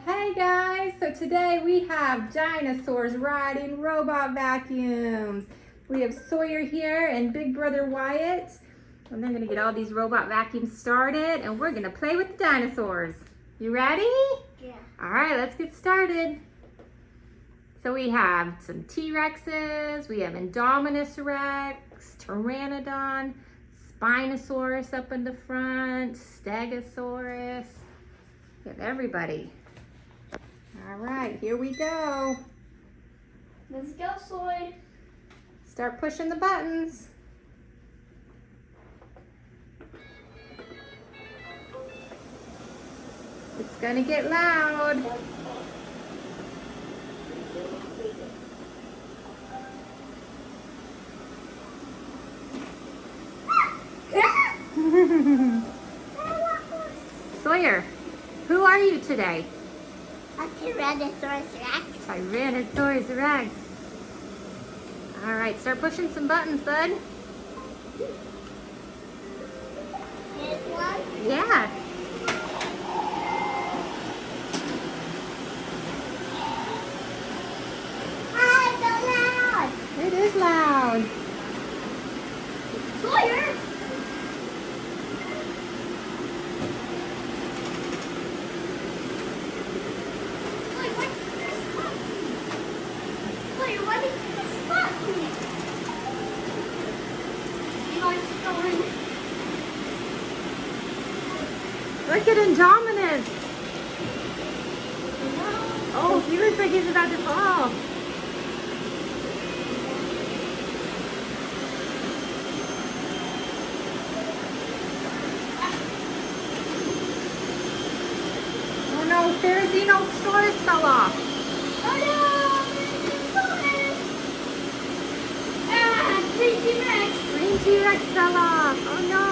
Hey guys, so today we have dinosaurs riding robot vacuums. We have Sawyer here and Big Brother Wyatt. And they're gonna get all these robot vacuums started and we're gonna play with the dinosaurs. You ready? Yeah. All right, let's get started. So we have some T-Rexes, we have Indominus Rex, Pteranodon, Spinosaurus up in the front, Stegosaurus. We have everybody. All right, here we go. Let's go, Sawyer. Start pushing the buttons. It's gonna get loud. Sawyer, who are you today? A Tyrannosaurus Rex. Tyrannosaurus Rex. All right, start pushing some buttons, bud. This one. Yeah. Hi, so loud. It is loud. Sawyer. Sawyer, why did you just spot me? You are stolen. Look at Indominus. Oh, he looks like he's about to fall. Oh no, Dinosaurs fell off. Oh no! Ah, Green T-Rex. Green T-Rex fell off. Oh no.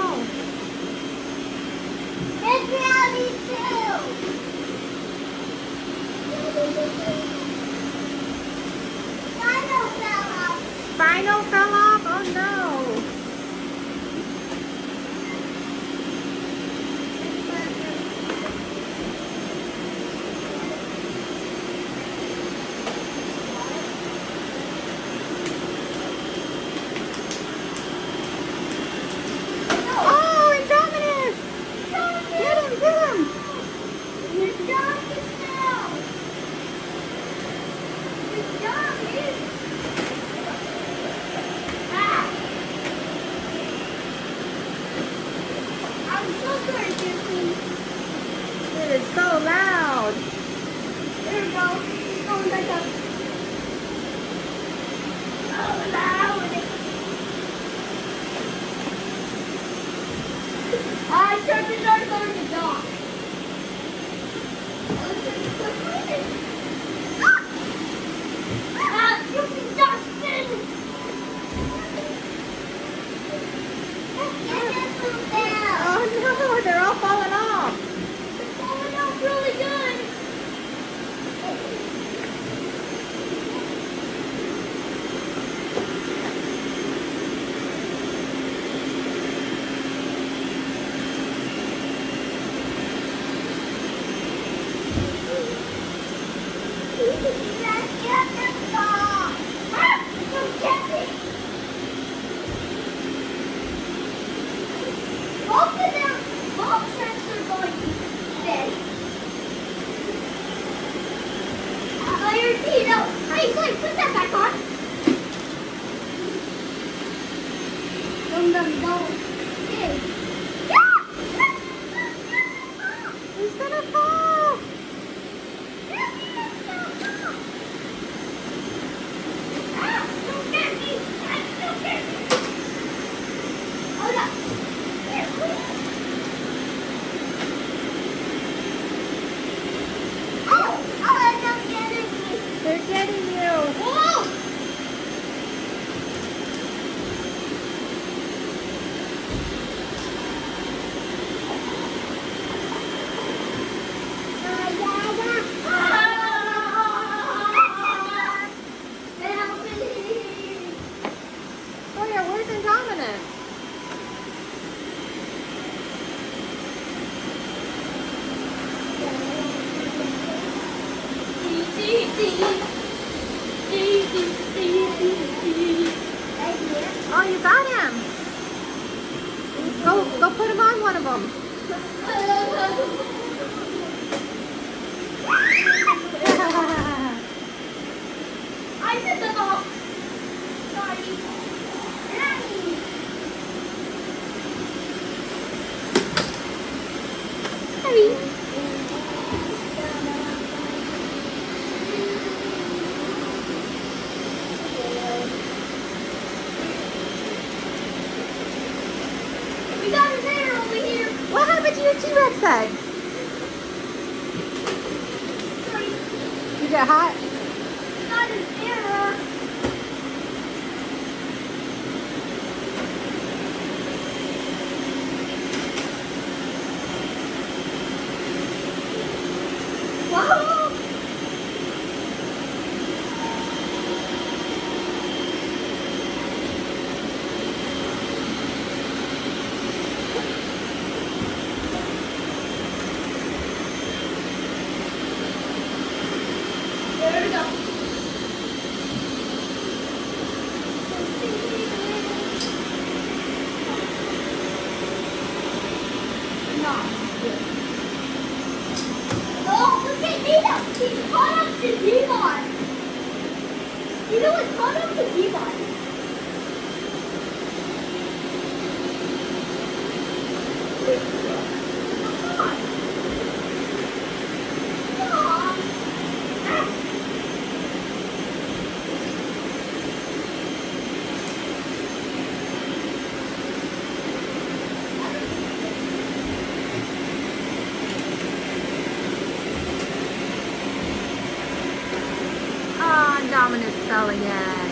It's reality too. Dino fell off. Spino fell off. Oh no. Oh, Indominus! Get him, get him! Your dog is down. Your dog is. Ah! I'm so sorry, Disney. It is so loud. There we go. He's going back up. Oh, loud. Chances are going to die. You can Dustin! Oh no, they're all falling off. It's falling off really good. Both of them, both tracks are going to be dead. Iron Tito. Hey, Slade, put that back on. Dum dum dum. Hey. He's gonna fall. Don't get me. Don't get me. Hold up. Oh, don't get me. They're getting you. Whoa! Oh, you got him. Go put him on one of them. I took them off. Sorry. Hurry. We got a bear over here. What happened to your T-Rex egg? Sorry. You get hot? We got an error. Whoa! There we go. Oh, look at Nina. He's caught up to Devon. Nina was caught up to Devon. Come on. Come on. Oh, Dominus fell again.